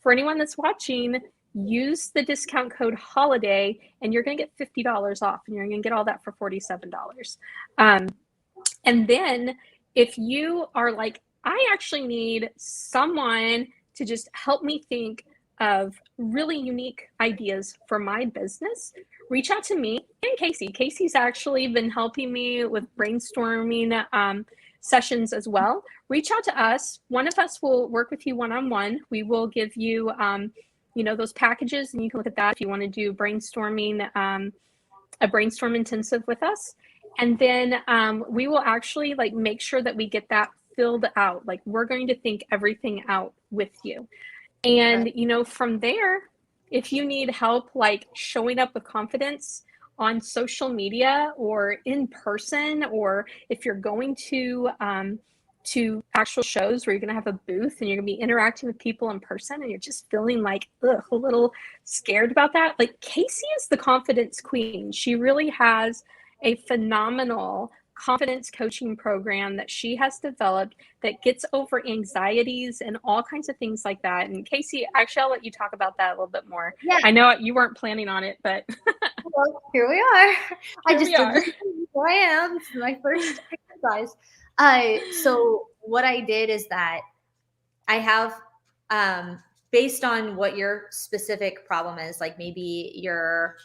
for anyone that's watching, use the discount code HOLIDAY and you're going to get $50 off, and you're going to get all that for $47. And then if you are like, I actually need someone to just help me think of really unique ideas for my business, reach out to me and Casey. Casey's actually been helping me with brainstorming sessions as well. Reach out to us. One of us will work with you one-on-one. We will give you, those packages, and you can look at that if you want to do brainstorming, a brainstorm intensive with us. And then we will actually like make sure that we get that filled out. Like, we're going to think everything out with you. And, from there, if you need help, like showing up with confidence on social media or in person, or if you're going to actual shows where you're going to have a booth and you're going to be interacting with people in person and you're just feeling like a little scared about that, like Casey is the confidence queen. She really has a phenomenal confidence coaching program that she has developed that gets over anxieties and all kinds of things like that. And Casey, actually, I'll let you talk about that a little bit more. Yeah. I know you weren't planning on it, but well, here we are. I just we are. did this. Here I am. This is my first exercise. So what I did is that I have, based on what your specific problem is, like maybe you're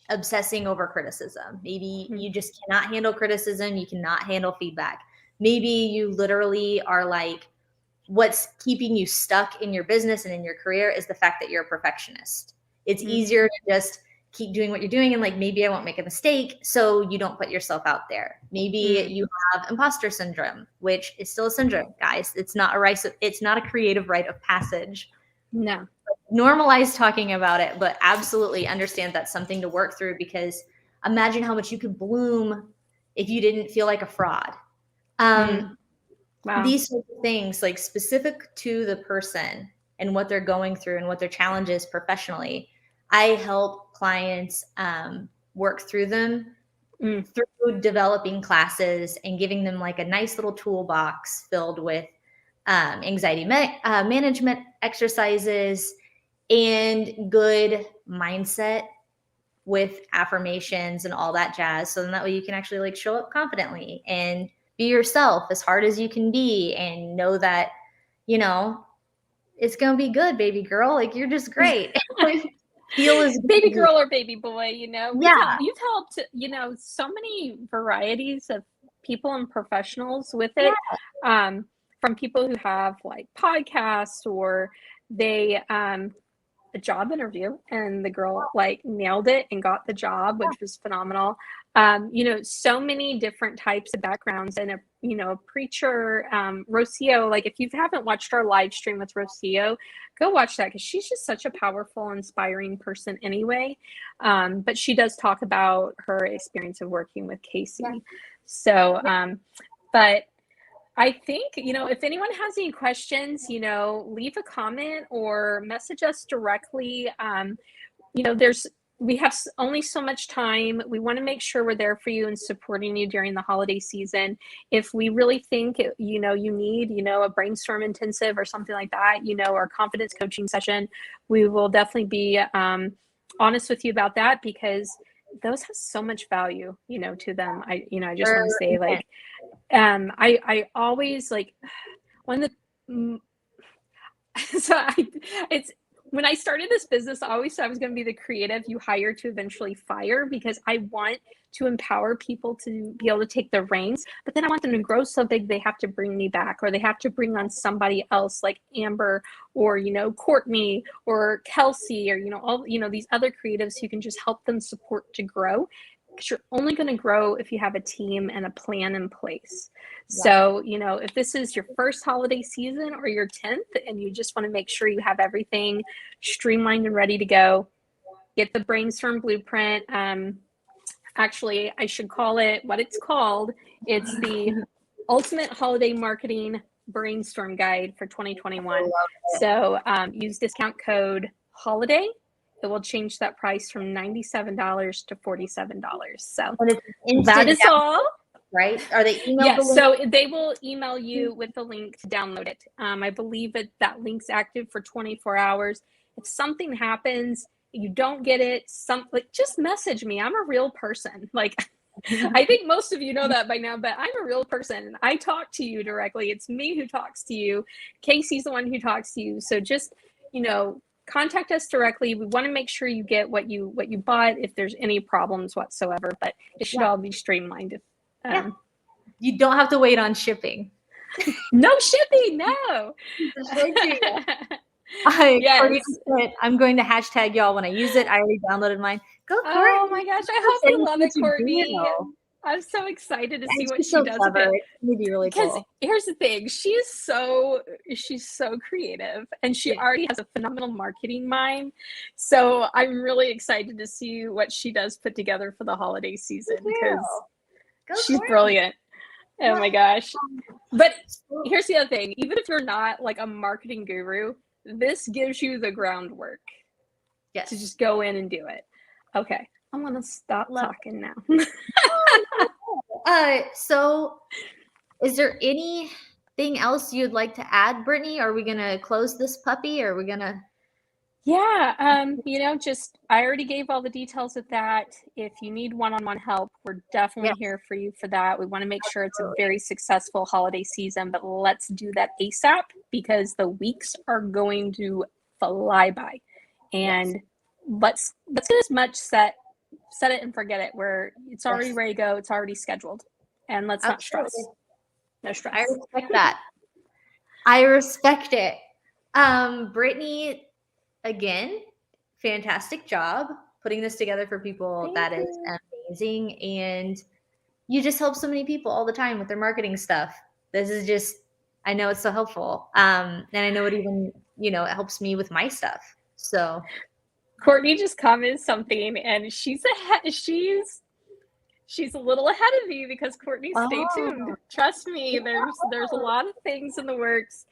obsessing over criticism. Maybe you just cannot handle criticism. You cannot handle feedback. Maybe you literally are like, what's keeping you stuck in your business and in your career is the fact that you're a perfectionist. It's easier to just keep doing what you're doing and like, maybe I won't make a mistake, so you don't put yourself out there. Maybe you have imposter syndrome, which is still a syndrome, guys. It's not a creative rite of passage. No. Normalize talking about it, but absolutely understand that's something to work through, because imagine how much you could bloom if you didn't feel like a fraud. Wow. These sorts of things, like specific to the person and what they're going through and what their challenge is professionally, I help clients work through them through developing classes and giving them like a nice little toolbox filled with anxiety management exercises and good mindset with affirmations and all that jazz. So then that way you can actually like show up confidently and be yourself as hard as you can be, and know that, it's going to be good, baby girl. Like, you're just great. Feel as baby girl or baby boy, Yeah. You've helped, so many varieties of people and professionals with it. Yeah. From people who have like podcasts, or they a job interview and the girl like nailed it and got the job, which was phenomenal. So many different types of backgrounds, and a preacher, Rocio, like if you haven't watched our live stream with Rocio, go watch that, because she's just such a powerful, inspiring person anyway. But she does talk about her experience of working with Casey. Yeah. So, but I think, if anyone has any questions, leave a comment or message us directly. We have only so much time. We want to make sure we're there for you and supporting you during the holiday season. If we really think, you need, a brainstorm intensive or something like that, or a confidence coaching session, we will definitely be honest with you about that, because those have so much value, to them. I just want to say, like, I always like it's when I started this business, I always said I was going to be the creative you hire to eventually fire, because I want to empower people to be able to take the reins, but then I want them to grow so big they have to bring me back, or they have to bring on somebody else like Amber, or Courtney, or Kelsey, or all these other creatives who can just help them support to grow. Because you're only going to grow if you have a team and a plan in place. Yeah. So, if this is your first holiday season or your 10th, and you just want to make sure you have everything streamlined and ready to go, get the Brainstorm Blueprint. Actually, I should call it what it's called. It's the Ultimate Holiday Marketing Brainstorm Guide for 2021. So use discount code HOLIDAY. It will change that price from $97 to $47. So that is all. Right? Are they emailed? Yeah, so they will email you with the link to download it. I believe that link's active for 24 hours. If something happens, you don't get it, just message me. I'm a real person. Like, I think most of you know that by now, but I'm a real person. I talk to you directly. It's me who talks to you. Casey's the one who talks to you. So just, contact us directly. We want to make sure you get what you bought if there's any problems whatsoever, but it should all be streamlined. You don't have to wait on shipping. No shipping, no. Yes. I'm going to hashtag y'all when I use it. I already downloaded mine. Go, Courtney. Oh my gosh, I hope you love it, Courtney. I'm so excited to see what she does with it. It's gonna be really cool. Because here's the thing, she's so creative, and she already has a phenomenal marketing mind. So I'm really excited to see what she does put together for the holiday season, because she's brilliant. Oh my gosh. But here's the other thing, even if you're not like a marketing guru, this gives you the groundwork to just go in and do it. Okay, I'm gonna stop talking now. So is there anything else you'd like to add, Brittany? Are we gonna close this puppy, or are we gonna? Yeah, I already gave all the details of that. If you need one-on-one help, we're definitely here for you for that. We want to make sure it's a very successful holiday season, but let's do that ASAP, because the weeks are going to fly by. And let's get as much set it and forget it, where it's already ready to go, it's already scheduled. And let's not stress. No stress. I respect that. I respect it. Brittany, again, fantastic job putting this together for people. That is amazing. And you just help so many people all the time with their marketing stuff. This is just, I know it's so helpful. And I know it even, it helps me with my stuff. So Courtney just commented something, and she's a little ahead of me, because Courtney, stay tuned. Trust me, there's a lot of things in the works.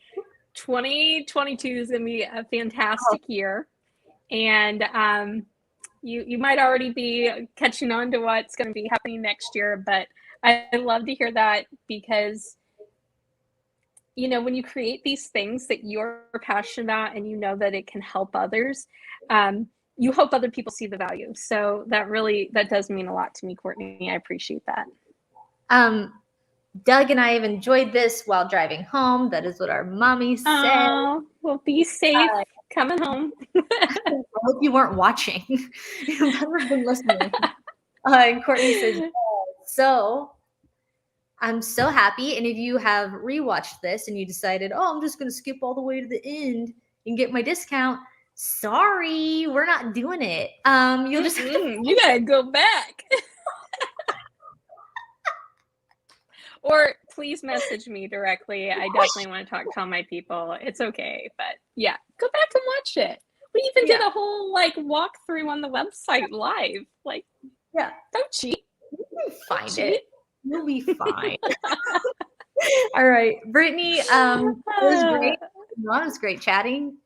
2022 is going to be a fantastic year, and you might already be catching on to what's going to be happening next year, but I love to hear that, because when you create these things that you're passionate about and you know that it can help others, you hope other people see the value. So that does mean a lot to me, Courtney. I appreciate that. Doug and I have enjoyed this while driving home. That is what our mommy said. Well, be safe coming home. I hope you weren't watching. You've never been listening. And Courtney says, so I'm so happy. And if you have rewatched this and you decided, I'm just going to skip all the way to the end and get my discount, sorry, we're not doing it. You'll just you gotta go back. Or please message me directly. I definitely want to talk to all my people. It's okay, but yeah, go back and watch it. We even did a whole walkthrough on the website live. Don't cheat. Find it. You'll be fine. All right, Brittany. It was great. It was great chatting.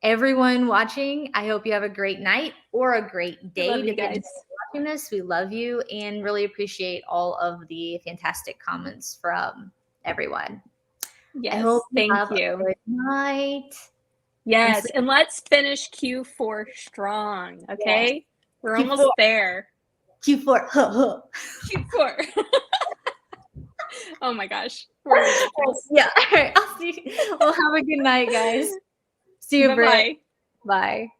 Everyone watching, I hope you have a great night or a great day. Love you guys. Watching this, we love you and really appreciate all of the fantastic comments from everyone. Yes, thank you. A good night. Yes, and let's finish Q4 strong. Okay, yes. We're almost there. Q4. Q4. Oh my gosh. We're ridiculous. Yeah. All right. I'll see you. Well, have a good night, guys. See you, Britt. Bye. Bye.